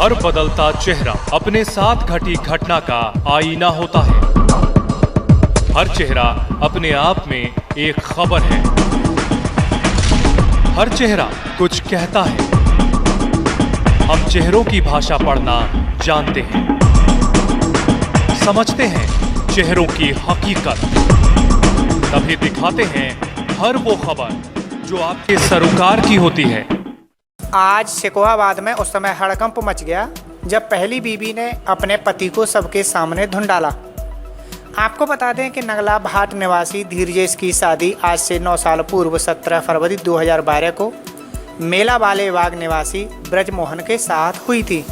हर बदलता चेहरा अपने साथ घटी घटना का आईना होता है। हर चेहरा अपने आप में एक खबर है। हर चेहरा कुछ कहता है। हम चेहरों की भाषा पढ़ना जानते हैं, समझते हैं चेहरों की हकीकत, तभी दिखाते हैं हर वो खबर जो आपके सरोकार की होती है। आज शेखोहाबाद में उस समय हड़कंप मच गया जब पहली बीवी ने अपने पति को सबके सामने धुन डाला। आपको बता दें कि नगला भाट निवासी धीरजेश की शादी आज से 9 साल पूर्व 17 फरवरी 2012 को मेला वाले बाग निवासी ब्रजमोहन के साथ हुई थी।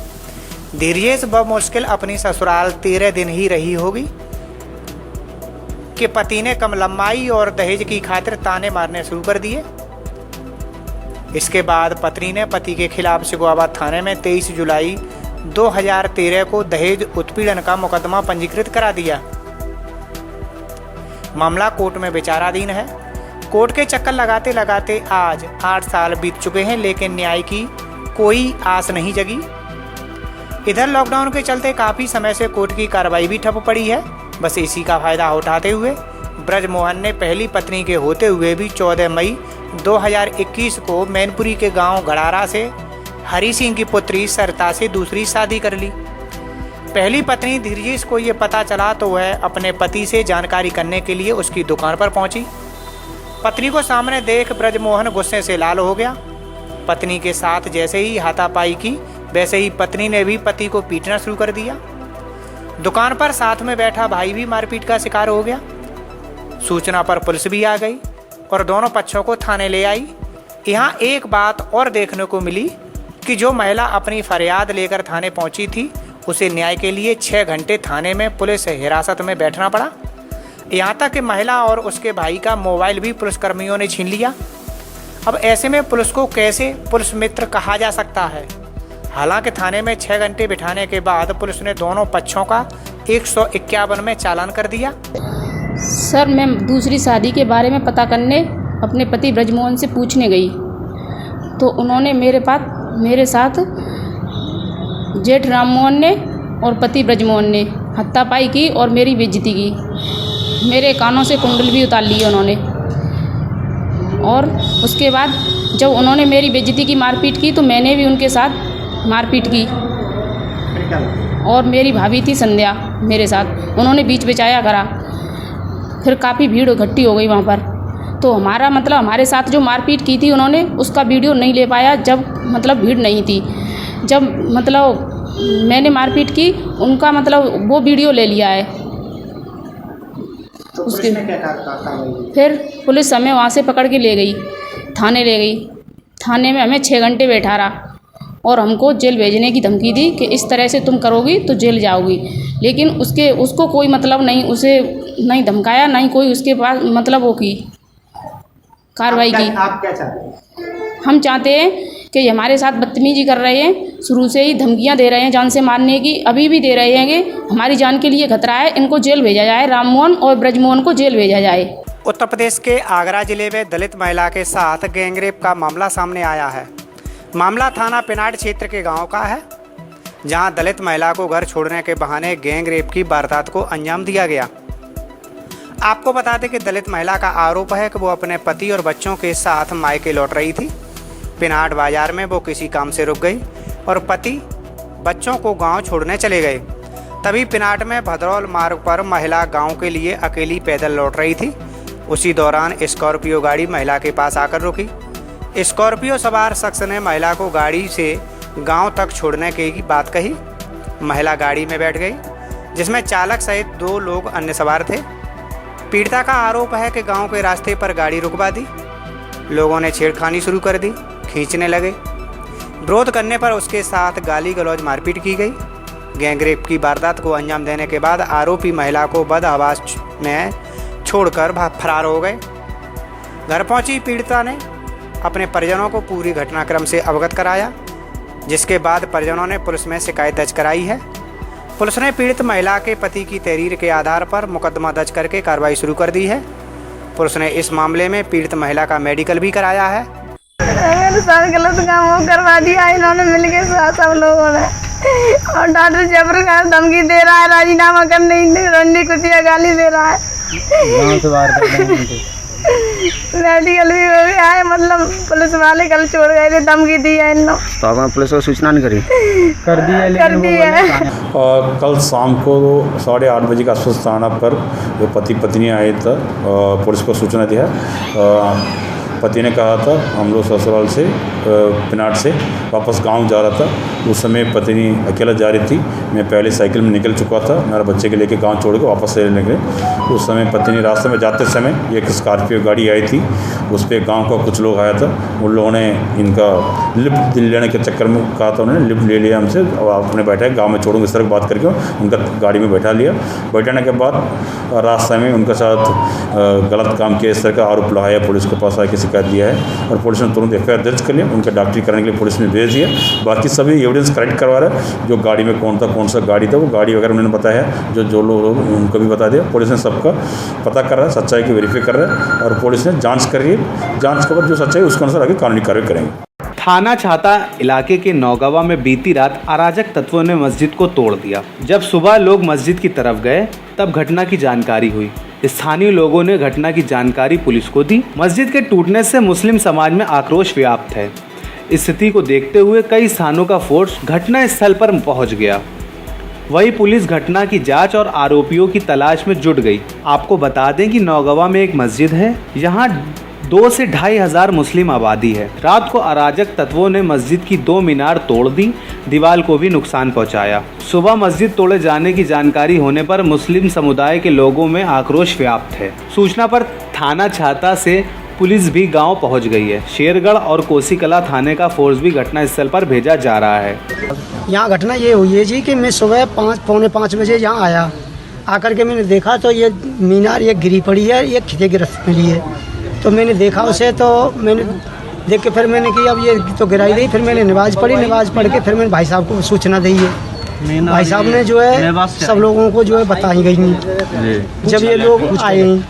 धीरजेश बमुश्किल अपनी ससुराल 13 दिन ही रही होगी कि पति ने कम लंबाई और दहेज की खातिर ताने मारने शुरू कर दिए। इसके बाद पत्नी ने पति के खिलाफ शेखोहाबाद थाने में 23 जुलाई 2013 को दहेज उत्पीड़न का मुकदमा पंजीकृत करा दिया। मामला कोर्ट में विचाराधीन है। कोर्ट के चक्कर लगाते लगाते आज 8 साल बीत चुके हैं, लेकिन न्याय की कोई आस नहीं जगी। इधर लॉकडाउन के चलते काफ़ी समय से कोर्ट की कार्रवाई भी ठप पड़ी है। बस इसी का फायदा उठाते हुए ब्रजमोहन ने पहली पत्नी के होते हुए भी 14 मई 2021 को मैनपुरी के गांव गड़ारा से हरी सिंह की पुत्री सरिता से दूसरी शादी कर ली। पहली पत्नी धीरजेश को ये पता चला तो वह अपने पति से जानकारी करने के लिए उसकी दुकान पर पहुंची। पत्नी को सामने देख ब्रजमोहन गुस्से से लाल हो गया। पत्नी के साथ जैसे ही हाथापाई की, वैसे ही पत्नी ने भी पति को पीटना शुरू कर दिया। दुकान पर साथ में बैठा भाई भी मारपीट का शिकार हो गया। सूचना पर पुलिस भी आ गई और दोनों पक्षों को थाने ले आई। यहाँ एक बात और देखने को मिली कि जो महिला अपनी फरियाद लेकर थाने पहुंची थी, उसे न्याय के लिए 6 घंटे थाने में पुलिस हिरासत में बैठना पड़ा। यहाँ तक कि महिला और उसके भाई का मोबाइल भी पुलिसकर्मियों ने छीन लिया। अब ऐसे में पुलिस को कैसे पुलिस मित्र कहा जा सकता है? हालांकि थाने में 6 घंटे बिठाने के बाद पुलिस ने दोनों पक्षों का 151 में चालान कर दिया। सर, मैं दूसरी शादी के बारे में पता करने अपने पति ब्रजमोहन से पूछने गई तो उन्होंने मेरे साथ जेठ राममोहन ने और पति ब्रजमोहन ने हाथापाई की और मेरी बेइज्जती की। मेरे कानों से कुंडल भी उतार लिए उन्होंने। और उसके बाद जब उन्होंने मेरी बेइज्जती की, मारपीट की, तो मैंने भी उनके साथ मारपीट की। और मेरी भाभी थी संध्या मेरे साथ, उन्होंने बीच बचाया करा। फिर काफ़ी भीड़ इकट्ठी हो गई वहाँ पर। तो हमारे साथ जो मारपीट की थी उन्होंने, उसका वीडियो नहीं ले पाया जब भीड़ नहीं थी। जब मैंने मारपीट की, उनका वो वीडियो ले लिया है। तो उसके क्या कहा? फिर पुलिस हमें वहाँ से पकड़ के ले गई, थाने ले गई। थाने में हमें 6 घंटे बैठा रहा और हमको जेल भेजने की धमकी दी कि इस तरह से तुम करोगी तो जेल जाओगी। लेकिन उसको कोई नहीं, उसे नहीं धमकाया, नहीं कोई उसके पास वो की कार्रवाई की। आप क्या चाहते हैं? हम चाहते हैं कि हमारे साथ बदतमीजी कर रहे हैं, शुरू से ही धमकियां दे रहे हैं जान से मारने की, अभी भी दे रहे हैं कि हमारी जान के लिए खतरा है, इनको जेल भेजा जाए, राममोहन और ब्रजमोहन को जेल भेजा जाए। उत्तर प्रदेश के आगरा जिले में दलित महिला के साथ गैंगरेप का मामला सामने आया है। मामला थाना पिनाड क्षेत्र के गांव का है, जहां दलित महिला को घर छोड़ने के बहाने गैंगरेप की वारदात को अंजाम दिया गया। आपको बता दें कि दलित महिला का आरोप है कि वो अपने पति और बच्चों के साथ मायके लौट रही थी। पिनाड बाजार में वो किसी काम से रुक गई और पति बच्चों को गांव छोड़ने चले गए। तभी पिनाड में भदरौल मार्ग पर महिला गांव के लिए अकेली पैदल लौट रही थी। उसी दौरान स्कॉर्पियो गाड़ी महिला के पास आकर रुकी। स्कॉर्पियो सवार शख्स ने महिला को गाड़ी से गांव तक छोड़ने की बात कही। महिला गाड़ी में बैठ गई, जिसमें चालक सहित 2 लोग अन्य सवार थे। पीड़िता का आरोप है कि गांव के रास्ते पर गाड़ी रुकवा दी। लोगों ने छेड़खानी शुरू कर दी, खींचने लगे। विरोध करने पर उसके साथ गाली गलौज मारपीट की गई। गैंगरेप की वारदात को अंजाम देने के बाद आरोपी महिला को बदहवास में छोड़कर फरार हो गए। घर पहुंची पीड़िता ने अपने परिजनों को पूरी घटनाक्रम से अवगत कराया, जिसके बाद परिजनों ने पुलिस में शिकायत दर्ज कराई है। पुलिस ने पीड़ित महिला के पति की तहरीर के आधार पर मुकदमा दर्ज करके कार्रवाई शुरू कर दी है। पुलिस ने इस मामले में पीड़ित महिला का मेडिकल भी कराया है। मेरे साथ गलत काम वो करवा दिया इन्होंने मिलके सब लोगों ने। और डॉक्टर जबरदस्त धमकी दे रहा है, राजीनामा करने रंडी कुतिया गाली दे रहा है। गाँव से बाहर कर देंगे उनको। मेडिकल भी हो गया है, मतलब पुलिस वाले कल छोड़ गए थे, धमकी दी है इन लोग। तो आपने पुलिस को सूचना नहीं करी? कर दी है, कर दी है। और कल शाम को 8:30 बजे के आसपास थाना पर जो पति पत्नी आए थे, पुलिस को सूचना दिया। पति ने कहा था हम लोग ससुराल से पिनाट से वापस गांव जा रहा था। उस समय पत्नी अकेला जा रही थी, मैं पहले साइकिल में निकल चुका था, मेरा बच्चे के लेके गांव छोड़ के वापस से निकले। उस समय पत्नी रास्ते में जाते समय एक स्कॉर्पियो गाड़ी आई थी, उस पर गांव का कुछ लोग आया था। उन लोगों ने इनका लिफ्ट लेने के चक्कर में कहा था, उन्होंने लिफ्ट ले लिया हमसे और आपने बैठा गाँव में छोड़ूंगा इस तरह बात करके उनका गाड़ी में बैठा लिया। बैठाने के बाद रास्ते में उनके साथ गलत काम किया, इस तरह का आरोप लगाया, पुलिस के पास आके शिकायत दिया है और पुलिस ने तुरंत FIR दर्ज कर लिया। उनका डॉक्टरी कराने के लिए पुलिस ने भेज दिया। बाकी सभी एविडेंस कलेक्ट करवा रहा है, जो गाड़ी में कौन सा गाड़ी था, वो गाड़ी वगैरह उन्होंने बताया है, जो लोग उनको भी बता दिया। पुलिस ने सबका पता कर रहा है, सच्चाई की वेरीफाई कर रहा है और पुलिस ने जाँच कर रही है। जाँच के बाद जो सच्चाई उसके अनुसार आगे कानूनी कार्रवाई करेंगे। थाना छाता इलाके के नौगावा में बीती रात अराजक तत्वों ने मस्जिद को तोड़ दिया। जब सुबह लोग मस्जिद की तरफ गए तब घटना की जानकारी हुई। स्थानीय लोगों ने घटना की जानकारी पुलिस को दी। मस्जिद के टूटने से मुस्लिम समाज में आक्रोश व्याप्त है। स्थिति को देखते हुए कई स्थानों का फोर्स घटना स्थल पर पहुंच गया। वही पुलिस घटना की जांच और आरोपियों की तलाश में जुट गई। आपको बता दें कि नौगावा में एक मस्जिद है, यहाँ 2 से 2,500 मुस्लिम आबादी है। रात को अराजक तत्वों ने मस्जिद की 2 मीनार तोड़ दी, दीवार को भी नुकसान पहुंचाया। सुबह मस्जिद तोड़े जाने की जानकारी होने पर मुस्लिम समुदाय के लोगों में आक्रोश व्याप्त है। सूचना पर थाना छाता से पुलिस भी गांव पहुंच गई है। शेरगढ़ और कोसीकला थाने का फोर्स भी घटनास्थल पर भेजा जा रहा है। यहाँ घटना ये हुई है जी कि मैं सुबह 5-पौने-5 बजे यहाँ आया, आकर के मैंने देखा तो ये मीनार एक गिरी पड़ी है, एक क्षतिग्रस्त मिली है। तो मैंने देखा उसे, तो मैंने देख के फिर मैंने कि अब ये तो गिराई गई। फिर मैंने नमाज़ पढ़ी, नमाज़ पढ़ के फिर मैंने भाई साहब को सूचना दी है। भाई साहब ने जो है सब लोगों को जो है बताई गई जब ये लोग आए हैं।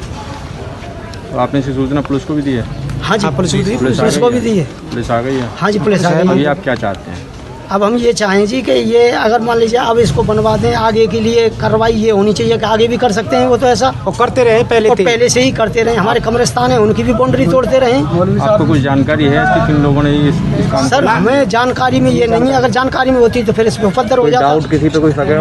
तो आपने इसी सूचना पुलिस को भी दी है? हाँ जी, पुलिस को भी दी है। पुलिस आ गई है? हाँ जी, पुलिस आ गई है। अभी आप क्या चाहते हैं? अब हम ये चाहें जी कि ये अगर मान लीजिए अब इसको बनवा दें, आगे के लिए कार्रवाई ये होनी चाहिए कि आगे भी कर सकते हैं वो तो ऐसा और करते रहे पहले से ही करते रहे। हमारे कब्रिस्तान है, उनकी भी बाउंड्री तोड़ते रहे। आपको कुछ जानकारी है कि किन लोगों ने इस काम? सर हमें जानकारी में ये नहीं है, अगर जानकारी में होती तो फिर इसमें उपद्रव हो जाता। डाउट किसी पे कोई सके?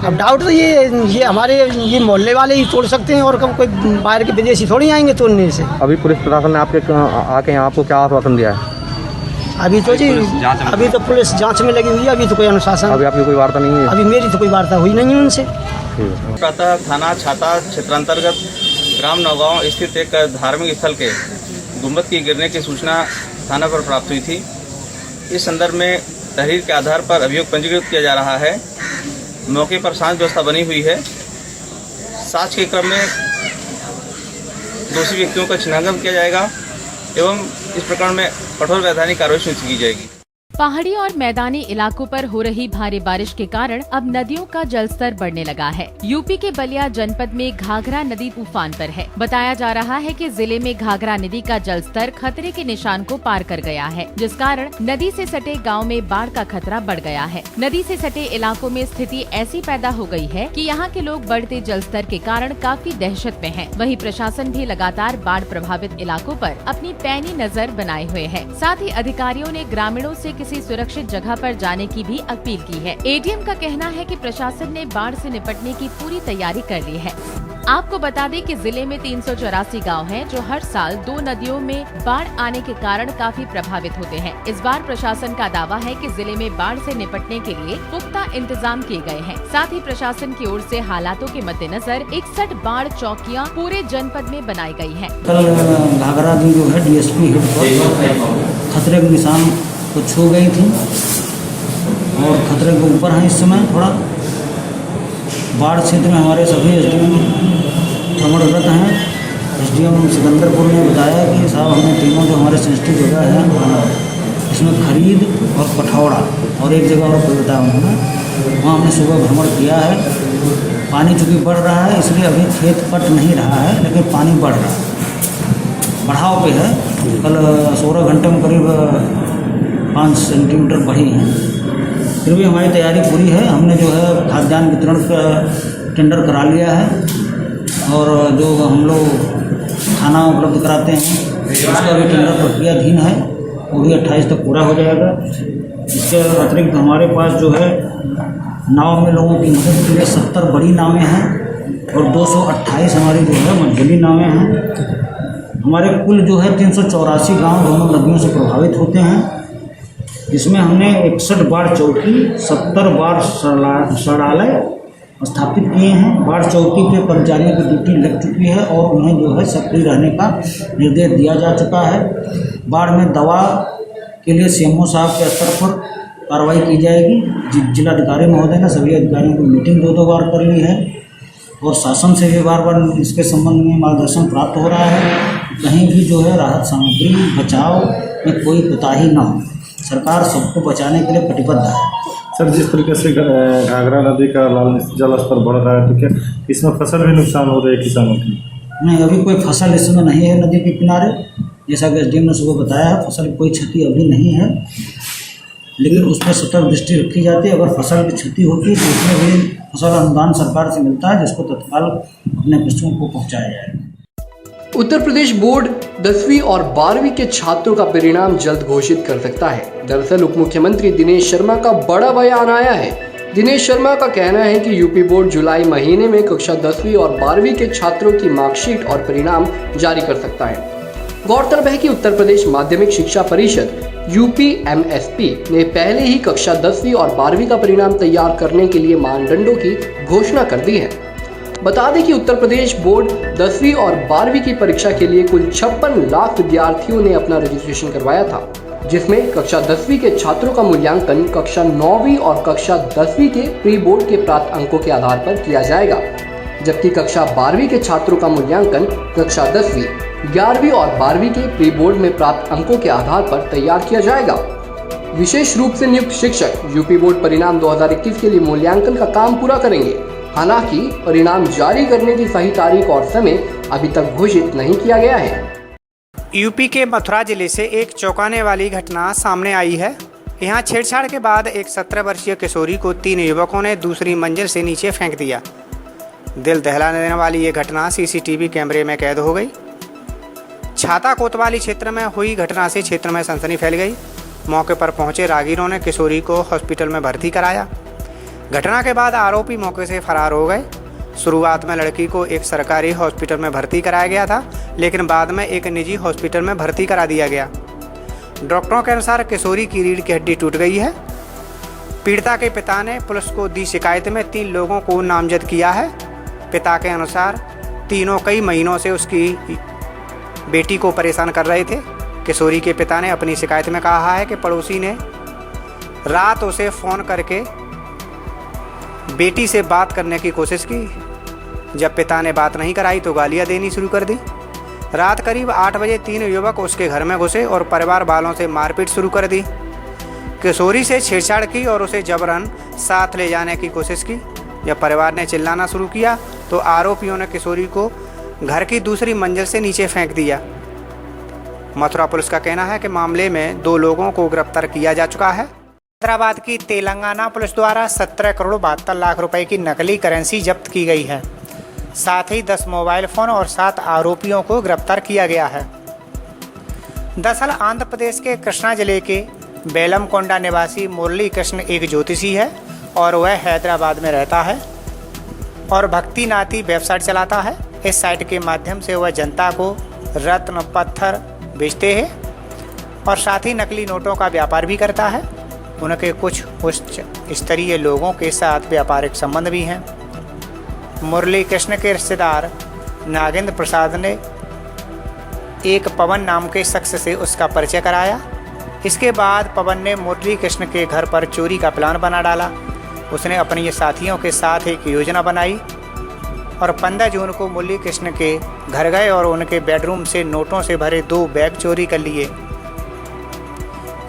अब डाउट तो ये हमारे ये मोहल्ले वाले ही तोड़ सकते हैं और कब कोई बाहर के विदेशी थोड़ी आएंगे तोड़ने से। अभी पुलिस प्रशासन ने आपके आके आपको क्या आश्वासन दिया है? अभी तो जी अभी तो पुलिस जांच में लगी हुई है, अभी तो कोई अनुशासन, अभी आपकी कोई वार्ता नहीं है? अभी मेरी तो कोई वार्ता हुई नहीं है उनसे। प्रातः थाना छाता क्षेत्रांतर्गत ग्राम नौगांव स्थित एक धार्मिक स्थल के गुंबद की गिरने की सूचना थाना पर प्राप्त हुई थी। इस संदर्भ में तहरीर के आधार पर अभियोग पंजीकृत किया जा रहा है। मौके पर शांति व्यवस्था बनी हुई है। जांच के क्रम में दोषी व्यक्तियों का चिन्हांकन किया जाएगा एवं इस प्रकरण में कठोर वैधानिक कार्रवाई सुनिश्चित की जाएगी। पहाड़ी और मैदानी इलाकों पर हो रही भारी बारिश के कारण अब नदियों का जलस्तर बढ़ने लगा है। यूपी के बलिया जनपद में घाघरा नदी उफान पर है। बताया जा रहा है कि जिले में घाघरा नदी का जलस्तर खतरे के निशान को पार कर गया है, जिस कारण नदी से सटे गांव में बाढ़ का खतरा बढ़ गया है। नदी से सटे इलाकों में स्थिति ऐसी पैदा हो गई है कि यहाँ के लोग बढ़ते जलस्तर के कारण काफी दहशत में हैं। वहीं प्रशासन भी लगातार बाढ़ प्रभावित इलाकों पर अपनी पैनी नजर बनाए हुए है। साथ ही अधिकारियों ने ग्रामीणों से किसी सुरक्षित जगह पर जाने की भी अपील की है। एडीएम का कहना है कि प्रशासन ने बाढ़ से निपटने की पूरी तैयारी कर ली है। आपको बता दें कि जिले में 384 गांव हैं, जो हर साल 2 नदियों में बाढ़ आने के कारण काफी प्रभावित होते हैं। इस बार प्रशासन का दावा है कि जिले में बाढ़ से निपटने के लिए पुख्ता इंतजाम किए गए हैं। साथ ही प्रशासन की ओर से हालातों के मद्देनजर 61 बाढ़ चौकियां पूरे जनपद में बनाई गई हैं। कल घाघरा नदी जो है DSP हेड पर खतरे के निशान को छू गई थी और खतरे के ऊपर है इस समय। थोड़ा बाढ़ क्षेत्र में हमारे सभी SDM भ्रमणरत हैं। SDM सिकंदरपुर ने बताया कि साहब हमने तीनों जो हमारे सेंसिटिव जगह है इसमें खरीद और पठौड़ा और एक जगह और कोई बताया उन्होंने, वहाँ हमने सुबह भ्रमण किया है। पानी चूँकि बढ़ रहा है इसलिए अभी खेत पट नहीं रहा है, लेकिन पानी बढ़ रहा है, बढ़ाव पे है। कल 16 घंटे में करीब 5 सेंटीमीटर बढ़ी हैं फिर भी हमारी तैयारी पूरी है। हमने जो है खाद्यान्न वितरण का टेंडर करा लिया है और जो हम लोग खाना उपलब्ध कराते हैं उसका भी टेंडर प्रक्रियाधीन है, वो भी 28 तक पूरा हो जाएगा। इसके अतिरिक्त हमारे पास जो है नाव में लोगों की मदद के लिए 70 बड़ी नावें हैं और 228 हमारी जो है मझोली नावें हैं। हमारे कुल जो है 384 गांव दोनों नदियों से प्रभावित होते हैं। इसमें हमने 61 बाढ़ चौकी, 70 बाढ़ शरणालय स्थापित किए हैं। बाढ़ चौकी के कर्मचारियों की ड्यूटी लग चुकी है और उन्हें जो है सक्रिय रहने का निर्देश दिया जा चुका है। बाढ़ में दवा के लिए सीएमओ साहब के स्तर पर कार्रवाई की जाएगी। जिलाधिकारी महोदय ने सभी अधिकारियों की मीटिंग 2 बार कर ली है और शासन से भी बार इसके संबंध में मार्गदर्शन प्राप्त हो रहा है। कहीं भी जो है राहत सामग्री बचाव में कोई कोताही न हो। सरकार सबको बचाने के लिए प्रतिबद्ध है। सर, जिस तरीके से घाघरा नदी का जल स्तर बढ़ रहा है तो क्या इसमें फसल भी नुकसान हो रहा है किसानों की? नहीं, अभी कोई फसल इसमें नहीं है नदी के किनारे। जैसा कि एसडीएम ने सुबह बताया है, फसल की कोई क्षति अभी नहीं है, लेकिन उस पर सतर्क दृष्टि रखी जाती है। अगर फसल की क्षति होती है तो उसमें भी फसल अनुदान सरकार से मिलता है, जिसको तत्काल अपने पशुओं को पहुँचाया जाएगा। उत्तर प्रदेश बोर्ड 10वीं और 12वीं के छात्रों का परिणाम जल्द घोषित कर सकता है। दरअसल उप मुख्यमंत्री दिनेश शर्मा का बड़ा बयान आया है। दिनेश शर्मा का कहना है कि यूपी बोर्ड जुलाई महीने में कक्षा 10वीं और 12वीं के छात्रों की मार्कशीट और परिणाम जारी कर सकता है। गौरतलब है कि उत्तर प्रदेश माध्यमिक शिक्षा परिषद UPMSP ने पहले ही कक्षा 10वीं और 12वीं का परिणाम तैयार करने के लिए मानदंडों की घोषणा कर दी है। बता दें कि उत्तर प्रदेश बोर्ड 10वीं और 12वीं की परीक्षा के लिए कुल 56 लाख विद्यार्थियों ने अपना रजिस्ट्रेशन करवाया था, जिसमें कक्षा 10वीं के छात्रों का मूल्यांकन कक्षा 9वीं और कक्षा 10वीं के प्री बोर्ड के प्राप्त अंकों के आधार पर किया जाएगा, जबकि कक्षा 12वीं के छात्रों का मूल्यांकन कक्षा 10वीं, 11वीं और 12वीं के प्री बोर्ड में प्राप्त अंकों के आधार पर तैयार किया जाएगा। विशेष रूप से नियुक्त शिक्षक यूपी बोर्ड परिणाम 2021 के लिए मूल्यांकन का काम पूरा करेंगे। हालांकि परिणाम जारी करने की सही तारीख और समय अभी तक घोषित नहीं किया गया है। यूपी के मथुरा जिले से एक चौंकाने वाली घटना सामने आई है। यहाँ छेड़छाड़ के बाद एक 17 वर्षीय किशोरी को 3 युवकों ने दूसरी मंजिल से नीचे फेंक दिया। दिल दहला देने वाली ये घटना सीसीटीवी कैमरे में कैद हो गई। छाता कोतवाली क्षेत्र में हुई घटना से क्षेत्र में सनसनी फैल गई। मौके पर पहुंचे राहगीरों ने किशोरी को हॉस्पिटल में भर्ती कराया। घटना के बाद आरोपी मौके से फरार हो गए। शुरुआत में लड़की को एक सरकारी हॉस्पिटल में भर्ती कराया गया था, लेकिन बाद में एक निजी हॉस्पिटल में भर्ती करा दिया गया। डॉक्टरों के अनुसार किशोरी की रीढ़ की हड्डी टूट गई है। पीड़िता के पिता ने पुलिस को दी शिकायत में 3 लोगों को नामजद किया है। पिता के अनुसार तीनों कई महीनों से उसकी बेटी को परेशान कर रहे थे। किशोरी के पिता ने अपनी शिकायत में कहा है कि पड़ोसी ने रात उसे फ़ोन करके बेटी से बात करने की कोशिश की। जब पिता ने बात नहीं कराई तो गालियां देनी शुरू कर दी। रात करीब 8 बजे 3 युवक उसके घर में घुसे और परिवार वालों से मारपीट शुरू कर दी। किशोरी से छेड़छाड़ की और उसे जबरन साथ ले जाने की कोशिश की। जब परिवार ने चिल्लाना शुरू किया तो आरोपियों ने किशोरी को घर की दूसरी मंजिल से नीचे फेंक दिया। मथुरा पुलिस का कहना है कि मामले में 2 लोगों को गिरफ्तार किया जा चुका है। हैदराबाद की तेलंगाना पुलिस द्वारा 17 करोड़ 72 लाख रुपए की नकली करेंसी जब्त की गई है। साथ ही 10 मोबाइल फ़ोन और 7 आरोपियों को गिरफ्तार किया गया है। दरअसल आंध्र प्रदेश के कृष्णा जिले के बेलमकोंडा निवासी मुरली कृष्ण एक ज्योतिषी है और वह हैदराबाद में रहता है और भक्ति नाती वेबसाइट चलाता है। इस साइट के माध्यम से वह जनता को रत्न पत्थर बेचते हैं और साथ ही नकली नोटों का व्यापार भी करता है। उनके कुछ उच्च स्तरीय लोगों के साथ व्यापारिक संबंध भी हैं। मुरली कृष्ण के रिश्तेदार नागेंद्र प्रसाद ने एक पवन नाम के शख्स से उसका परिचय कराया। इसके बाद पवन ने मुरली कृष्ण के घर पर चोरी का प्लान बना डाला। उसने अपने साथियों के साथ एक योजना बनाई और 15 जून को मुरली कृष्ण के घर गए और उनके बेडरूम से नोटों से भरे 2 बैग चोरी कर लिए।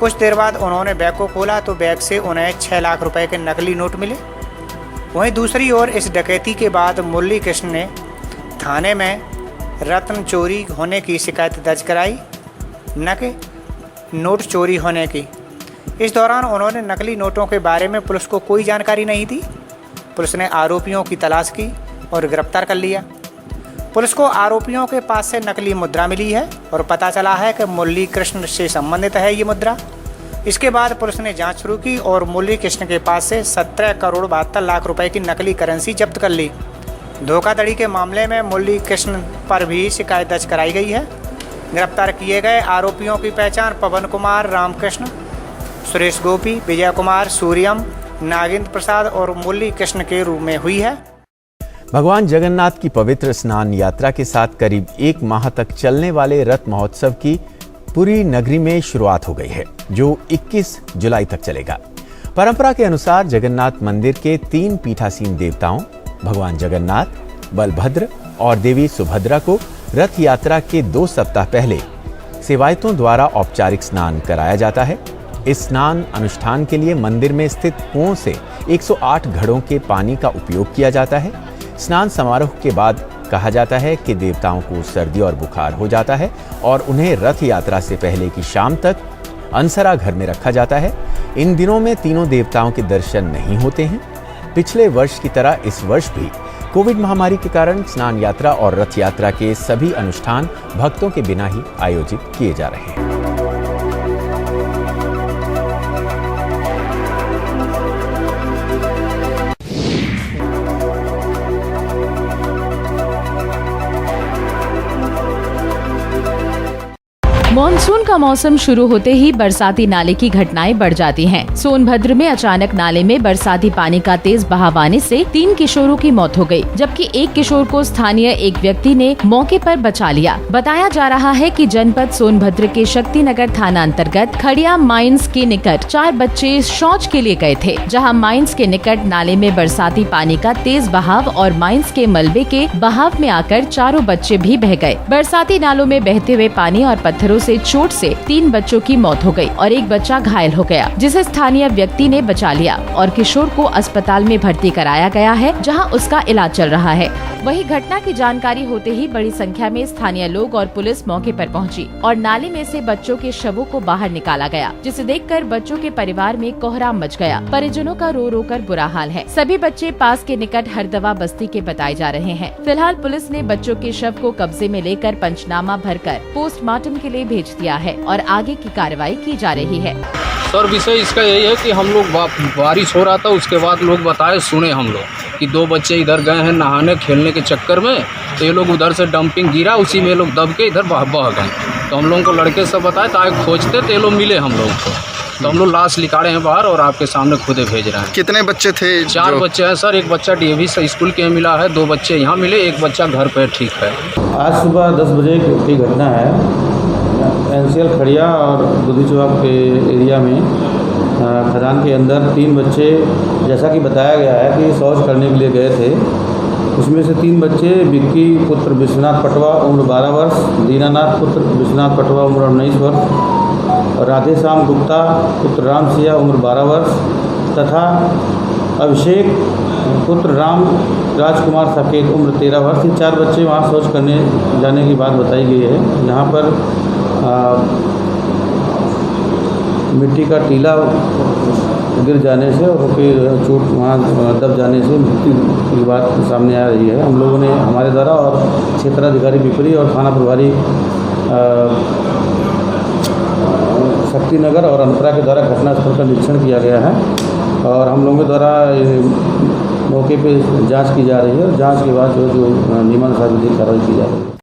कुछ देर बाद उन्होंने बैग को खोला तो बैग से उन्हें 6 लाख रुपए के नकली नोट मिले। वहीं दूसरी ओर इस डकैती के बाद मुरली कृष्ण ने थाने में रत्न चोरी होने की शिकायत दर्ज कराई, न कि नोट चोरी होने की। इस दौरान उन्होंने नकली नोटों के बारे में पुलिस को कोई जानकारी नहीं दी। पुलिस ने आरोपियों की तलाश की और गिरफ्तार कर लिया। पुलिस को आरोपियों के पास से नकली मुद्रा मिली है और पता चला है कि मुरली कृष्ण से संबंधित है ये मुद्रा। इसके बाद पुलिस ने जांच शुरू की और मुरली कृष्ण के पास से 17 करोड़ 72 लाख रुपए की नकली करेंसी जब्त कर ली। धोखाधड़ी के मामले में मुरली कृष्ण पर भी शिकायत दर्ज कराई गई है। गिरफ्तार किए गए आरोपियों की पहचान पवन कुमार, रामकृष्ण, सुरेश गोपी, विजय कुमार, सूर्यम, नागेंद्र प्रसाद और मुरली कृष्ण के रूप में हुई है। भगवान जगन्नाथ की पवित्र स्नान यात्रा के साथ करीब 1 माह तक चलने वाले रथ महोत्सव की पूरी नगरी में शुरुआत हो गई है, जो 21 जुलाई तक चलेगा। परंपरा के अनुसार जगन्नाथ मंदिर के 3 पीठासीन देवताओं भगवान जगन्नाथ, बलभद्र और देवी सुभद्रा को रथ यात्रा के 2 सप्ताह पहले सेवायतों द्वारा औपचारिक स्नान कराया जाता है। इस स्नान अनुष्ठान के लिए मंदिर में स्थित कुओं से 108 घड़ों के पानी का उपयोग किया जाता है। स्नान समारोह के बाद कहा जाता है कि देवताओं को सर्दी और बुखार हो जाता है और उन्हें रथ यात्रा से पहले की शाम तक अनसरा घर में रखा जाता है। इन दिनों में तीनों देवताओं के दर्शन नहीं होते हैं। पिछले वर्ष की तरह इस वर्ष भी कोविड महामारी के कारण स्नान यात्रा और रथ यात्रा के सभी अनुष्ठान भक्तों के बिना ही आयोजित किए जा रहे हैं। मॉनसून का मौसम शुरू होते ही बरसाती नाले की घटनाएं बढ़ जाती हैं। सोनभद्र में अचानक नाले में बरसाती पानी का तेज बहाव आने से 3 किशोरों की मौत हो गई, जबकि एक किशोर को स्थानीय एक व्यक्ति ने मौके पर बचा लिया। बताया जा रहा है कि जनपद सोनभद्र के शक्तिनगर थाना अंतर्गत खड़िया माइंस के निकट 4 बच्चे शौच के लिए गए थे, जहां माइंस के निकट नाले में बरसाती पानी का तेज बहाव और माइंस के मलबे के बहाव में आकर चारों बच्चे भी बह गए। बरसाती नालों में बहते हुए पानी और पत्थरों से चोट से 3 बच्चों की मौत हो गई और एक बच्चा घायल हो गया, जिसे स्थानीय व्यक्ति ने बचा लिया और किशोर को अस्पताल में भर्ती कराया गया है, जहां उसका इलाज चल रहा है। वहीं घटना की जानकारी होते ही बड़ी संख्या में स्थानीय लोग और पुलिस मौके पर पहुंची और नाले में से बच्चों के शवों को बाहर निकाला गया, जिसे देखकर बच्चों के परिवार में कोहराम मच गया। परिजनों का रो रो कर बुरा हाल है। सभी बच्चे पास के निकट हरदवा बस्ती के बताए जा रहे हैं। फिलहाल पुलिस ने बच्चों के शव को कब्जे में लेकर पंचनामा भरकर पोस्टमार्टम के लिए भेज दिया है और आगे की कार्रवाई की जा रही है। सर, विषय इसका यही है कि हम लोग बारिश हो रहा था, उसके बाद लोग बताए सुने हम लोग कि 2 बच्चे इधर गए हैं नहाने खेलने के चक्कर में, तो ये लोग उधर से डंपिंग गिरा, उसी में लोग दब के इधर बह गए। तो हम लोगों को लड़के सब बताए, तो आए खोजते तो ये लोग मिले हम लोगों को, तो हम लोग लाश निकाले हैं बाहर और आपके सामने खुदे भेज रहे हैं। कितने बच्चे थे? 4 बच्चे हैं सर। एक बच्चा डीएवी स्कूल के मिला है, 2 बच्चे यहाँ मिले, एक बच्चा घर पे ठीक है। आज सुबह 10 बजे की घटना है। एनसीएल खड़िया और दुधी चौक के एरिया में खदान के अंदर 3 बच्चे, जैसा कि बताया गया है कि शौच करने के लिए गए थे। उसमें से 3 बच्चे विक्की पुत्र विश्वनाथ पटवा उम्र 12 वर्ष, दीनानाथ पुत्र विश्वनाथ पटवा उम्र 19 वर्ष और राधेश्याम गुप्ता पुत्र राम सिया उम्र 12 वर्ष तथा अभिषेक पुत्र राम राजकुमार साकेत उम्र 13 वर्ष। ये 4 बच्चे वहाँ शौच करने जाने की बात बताई गई है, जहाँ पर मिट्टी का टीला गिर जाने से और फिर चोट वहाँ दब जाने से मृत्यु की बात सामने आ रही है। हम लोगों ने हमारे द्वारा और क्षेत्राधिकारी पिपरी और थाना प्रभारी शक्तिनगर और अनपरा के द्वारा घटनास्थल का निरीक्षण किया गया है और हम लोगों के द्वारा मौके पे जांच की जा रही है और जांच के बाद जो नियमानुसार कार्रवाई की जा रही है।